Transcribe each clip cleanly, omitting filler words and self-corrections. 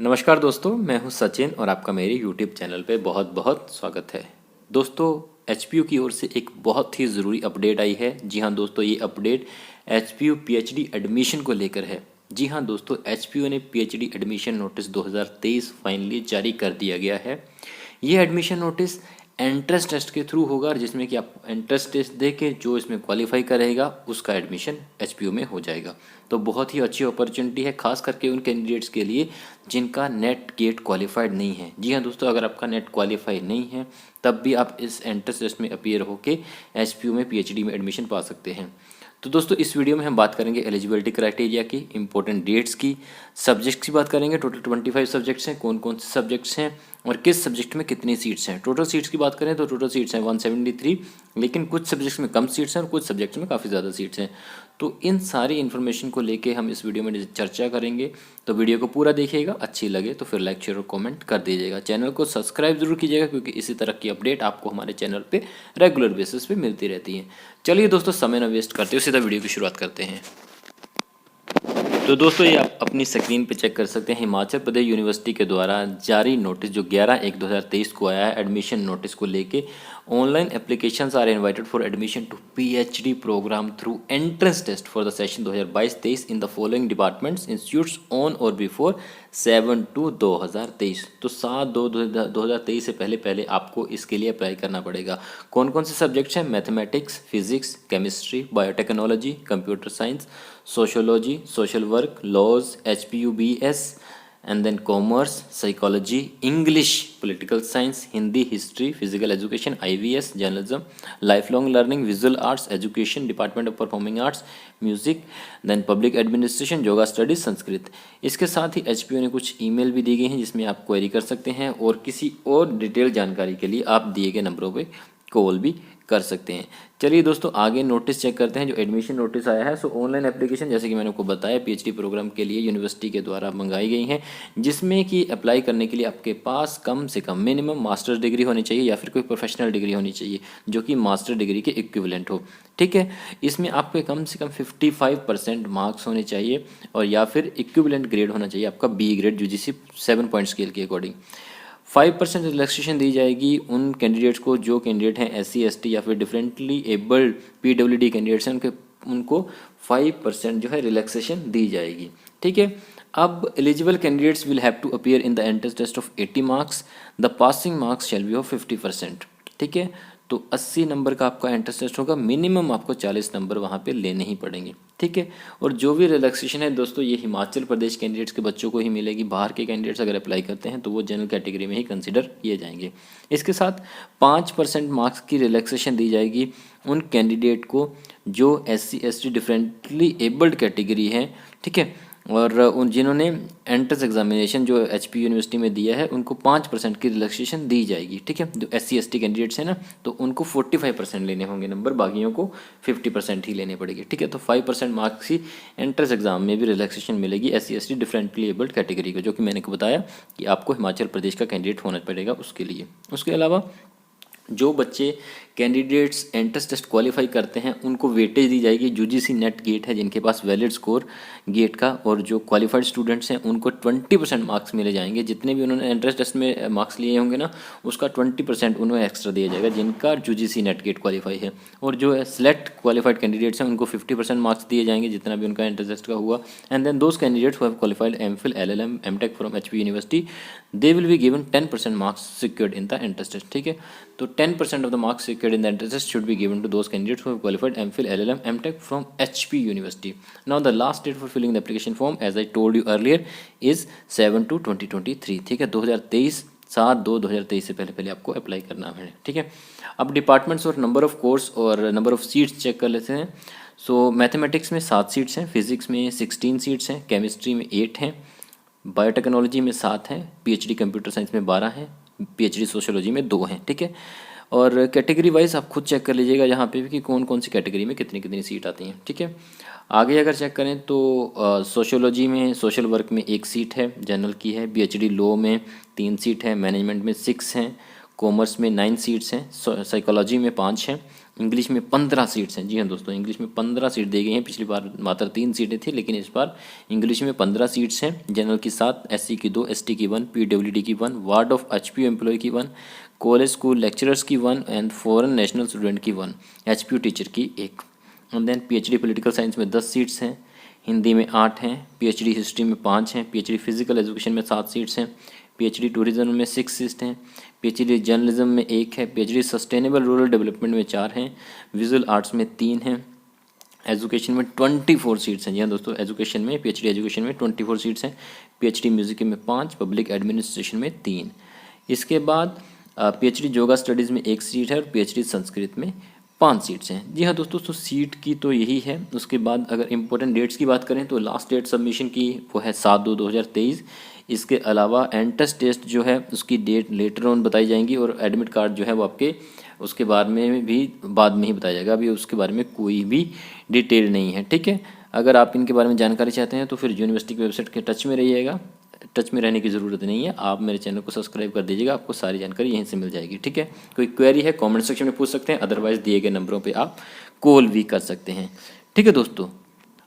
नमस्कार दोस्तों, मैं हूं सचिन और आपका मेरे YouTube चैनल पे बहुत बहुत स्वागत है। दोस्तों, HPU की ओर से एक बहुत ही ज़रूरी अपडेट आई है। जी हां दोस्तों, ये अपडेट HPU PhD एडमिशन को लेकर है। जी हां दोस्तों, HPU ने PhD एडमिशन नोटिस 2023 फाइनली जारी कर दिया गया है। ये एडमिशन नोटिस एंट्रेंस टेस्ट के थ्रू होगा, जिसमें कि आप एंट्रेंस टेस्ट दे के जो इसमें क्वालिफाई करेगा उसका एडमिशन HPU में हो जाएगा। तो बहुत ही अच्छी अपॉर्चुनिटी है, खास करके उन कैंडिडेट्स के लिए जिनका नेट गेट क्वालिफाइड नहीं है। जी हाँ दोस्तों, अगर आपका नेट क्वालिफाई नहीं है तब भी आप इस एंट्रेंस टेस्ट में अपीयर होके HPU में PhD में एडमिशन पा सकते हैं। तो दोस्तों, इस वीडियो में हम बात करेंगे एलिजिबिलिटी क्राइटेरिया की, इंपॉर्टेंट डेट्स की, सब्जेक्ट्स की बात करेंगे। टोटल 25 सब्जेक्ट्स हैं, कौन कौन से सब्जेक्ट्स हैं और किस सब्जेक्ट में कितनी सीट्स हैं। टोटल सीट्स की बात करें तो टोटल सीट्स हैं 173, लेकिन कुछ सब्जेक्ट्स में कम सीट्स हैं और कुछ सब्जेक्ट्स में काफ़ी ज़्यादा सीट्स हैं। तो इन सारी इन्फॉर्मेशन को लेके हम इस वीडियो में चर्चा करेंगे। तो वीडियो को पूरा देखिएगा, अच्छी लगे तो फिर लाइक शेयर और कमेंट कर दीजिएगा। चैनल को सब्सक्राइब जरूर कीजिएगा, क्योंकि इसी तरह की अपडेट आपको हमारे चैनल पे रेगुलर बेसिस पे मिलती रहती है। चलिए दोस्तों, समय न वेस्ट करते हुए सीधा वीडियो की शुरुआत करते हैं। तो दोस्तों, ये आप अपनी स्क्रीन पे चेक कर सकते हैं। हिमाचल प्रदेश यूनिवर्सिटी के द्वारा जारी नोटिस जो 11/1/2023 को आया है, एडमिशन नोटिस को लेके online applications are invited for admission to PhD programme through entrance test for the session 2022-23 in the following departments institutes on or before 7/2/2023। तो 7/2/2023 से पहले पहले आपको इसके लिए अप्लाई करना पड़ेगा। कौन कौन से सब्जेक्ट्स हैं? Mathematics, physics, chemistry, biotechnology, computer science, sociology, social work, laws, HPU BS, and then commerce, psychology, English, political science, Hindi, history, physical education, IVS, journalism, lifelong learning, visual arts, education, department of performing arts, music, then public administration, yoga studies, Sanskrit. इसके साथ ही HPU ने कुछ email भी दी गई हैं जिसमें आप query कर सकते हैं, और किसी और डिटेल जानकारी के लिए आप दिए गए नंबरों पर कॉल भी कर सकते हैं। चलिए दोस्तों, आगे नोटिस चेक करते हैं। जो एडमिशन नोटिस आया है, सो ऑनलाइन एप्लीकेशन जैसे कि मैंने आपको बताया PhD प्रोग्राम के लिए यूनिवर्सिटी के द्वारा मंगाई गई हैं, जिसमें कि अप्लाई करने के लिए आपके पास कम से कम मिनिमम मास्टर्स डिग्री होनी चाहिए या फिर कोई प्रोफेशनल डिग्री होनी चाहिए जो कि मास्टर डिग्री के इक्विवेलेंट हो। ठीक है, इसमें आपके कम से कम 55% मार्क्स होने चाहिए, और या फिर इक्विवेलेंट ग्रेड होना चाहिए आपका B grade UGC 7 point scale के अकॉर्डिंग। 5% रिलैक्सेशन दी जाएगी उन कैंडिडेट्स को जो कैंडिडेट हैं SC ST या फिर डिफरेंटली एबल्ड PWD कैंडिडेट्स हैं, उनको 5% जो है रिलैक्सेशन दी जाएगी। ठीक है, अब eligible candidates will have to appear in the entrance test of 80 marks, the passing marks shall be of 50%। ठीक है, तो 80 नंबर का आपका एंट्रेंस टेस्ट होगा, मिनिमम आपको 40 नंबर वहाँ पे लेने ही पड़ेंगे। ठीक है, और जो भी रिलैक्सेशन है दोस्तों, ये हिमाचल प्रदेश कैंडिडेट्स के बच्चों को ही मिलेगी। बाहर के कैंडिडेट्स अगर अप्लाई करते हैं तो वो जनरल कैटेगरी में ही कंसिडर किए जाएंगे। इसके साथ 5% मार्क्स की रिलैक्सेशन दी जाएगी उन कैंडिडेट को जो SC ST differently abled category है। ठीक है, और उन जिन्होंने एंट्रेंस एग्जामिनेशन जो HPU यूनिवर्सिटी में दिया है उनको 5% की रिलैक्सेशन दी जाएगी। ठीक है, जो SC ST कैंडिडेट्स हैं ना, तो उनको 45% लेने होंगे नंबर, बाकियों को 50% ही लेने पड़ेगी। ठीक है, तो 5% मार्क्स की एंट्रेंस एग्जाम में भी रिलैक्सेशन मिलेगी SC ST differently abled category को, जो कि मैंने को बताया कि आपको हिमाचल प्रदेश का कैंडिडेट होना पड़ेगा उसके लिए। उसके अलावा जो बच्चे कैंडिडेट्स एंट्रेंस टेस्ट क्वालिफाई करते हैं उनको वेटेज दी जाएगी। UGC नेट गेट है जिनके पास वैलिड स्कोर गेट का, और जो क्वालिफाइड स्टूडेंट्स हैं उनको 20% मार्क्स मिले जाएंगे। जितने भी उन्होंने एंट्रेंस टेस्ट में मार्क्स लिए होंगे ना, उसका 20% उन्हें एक्स्ट्रा दिया जाएगा जिनका UGC नेट गेट क्वालिफाई है। और जो है सिलेक्ट क्वालिफाइड कैंडिडेट्स हैं उनको 50% मार्क्स दिए जाएंगे जितना भी उनका एंट्रेंस टेस्ट का हुआ। And then those candidates who have qualified MPhil LLM MTech from HPU university, they will be given 10% marks secured in the entrance test. ठीक है, तो 10% of the marks secured in the entrance test should be given to those candidates who have qualified MPhil LLM MTech from HPU University. Now the last date for filling the application form, as I told you earlier, is 7/2/2023. ठीक है, 7/2/2023 से पहले पहले आपको apply करना है। ठीक है, अब डिपार्टमेंट्स और नंबर ऑफ कोर्स और नंबर ऑफ सीट्स चेक कर लेते हैं। सो मैथमेटिक्स में 7 सीट्स हैं, फिजिक्स में 16 सीट्स हैं, केमिस्ट्री में 8 हैं, बायोटेक्नोलॉजी में 7 हैं, PhD कंप्यूटर साइंस में 12 हैं, PhD सोशोलॉजी में 2 हैं। ठीक है, और कैटेगरी वाइज आप खुद चेक कर लीजिएगा यहाँ पे भी कि कौन कौन सी कैटेगरी में कितनी कितनी सीट आती हैं। ठीक है, आगे अगर चेक करें तो सोशोलॉजी में सोशल वर्क में 1 सीट है, जनरल की है। PhD लॉ में 3 सीट है, मैनेजमेंट में 6 हैं, कॉमर्स में 9 सीट्स हैं, साइकोलॉजी में 5 हैं, इंग्लिश में 15 सीट्स हैं। जी हाँ दोस्तों, इंग्लिश में 15 सीट दी गई हैं। पिछली बार मात्र 3 सीटें थी, लेकिन इस बार इंग्लिश में 15 सीट्स हैं। जनरल की 7, एससी की 2, एसटी की 1, पीडब्ल्यूडी की 1, वार्ड ऑफ एचपीयू एम्प्लॉय की 1, कॉलेज स्कूल लेक्चरर्स की 1 एंड फॉरेन नेशनल स्टूडेंट की 1, एचपीयू टीचर की 1। And then PhD political science में 10 सीट्स हैं, हिंदी में 8 हैं, पीएचडी हिस्ट्री में 5 हैं, पीएचडी फिजिकल एजुकेशन में 7 सीट्स हैं, पीएचडी टूरिज्म में 6 सीट्स हैं, पीएचडी जर्नलिज्म में 1 है, पीएचडी सस्टेनेबल रूरल डेवलपमेंट में 4 हैं, विजुअल आर्ट्स में 3 हैं, एजुकेशन में 24 सीट्स हैं। जी हाँ दोस्तों, एजुकेशन में पीएचडी एजुकेशन में 24 सीट्स हैं, पीएचडी म्यूजिक में 5, पब्लिक एडमिनिस्ट्रेशन में 3। इसके बाद पीएचडी योगा स्टडीज़ में 1 सीट है और पीएचडी संस्कृत में 5 सीट्स हैं। जी हाँ दोस्तों, तो सीट की तो यही है। उसके बाद अगर इम्पोर्टेंट डेट्स की बात करें तो लास्ट डेट सबमिशन की वो है 7/2/2023। इसके अलावा एंट्रेंस टेस्ट जो है उसकी डेट लेटर ऑन बताई जाएंगी और एडमिट कार्ड जो है वो आपके उसके बारे में भी बाद में ही बताया जाएगा। अभी उसके बारे में कोई भी डिटेल नहीं है, ठीक है। अगर आप इनके बारे में जानकारी चाहते हैं तो फिर यूनिवर्सिटी की वेबसाइट के टच में रहिएगा। टच में रहने की ज़रूरत नहीं है, आप मेरे चैनल को सब्सक्राइब कर दीजिएगा, आपको सारी जानकारी यहीं से मिल जाएगी, ठीक है। कोई क्वेरी है कमेंट सेक्शन में पूछ सकते हैं, अदरवाइज़ दिए गए नंबरों पे आप कॉल भी कर सकते हैं, ठीक है दोस्तों।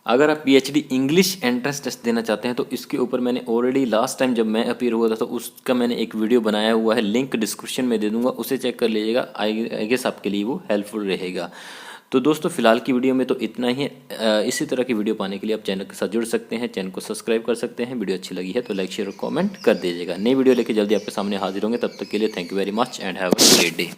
अगर आप पीएचडी इंग्लिश एंट्रेंस टेस्ट देना चाहते हैं तो इसके ऊपर मैंने ऑलरेडी लास्ट टाइम जब मैं अपीयर हुआ था तो उसका मैंने एक वीडियो बनाया हुआ है, लिंक डिस्क्रिप्शन में दे दूंगा, उसे चेक कर लीजिएगा। आई गेस आपके लिए वो हेल्पफुल रहेगा। तो दोस्तों फिलहाल की वीडियो में तो इतना ही है। इसी तरह की वीडियो पाने के लिए आप चैनल के साथ जुड़ सकते हैं, चैनल को सब्सक्राइब कर सकते हैं। वीडियो अच्छी लगी है तो लाइक शेयर और कमेंट कर दीजिएगा। नई वीडियो लेके जल्दी आपके सामने हाजिर होंगे, तब तक के लिए thank you very much and have a great day.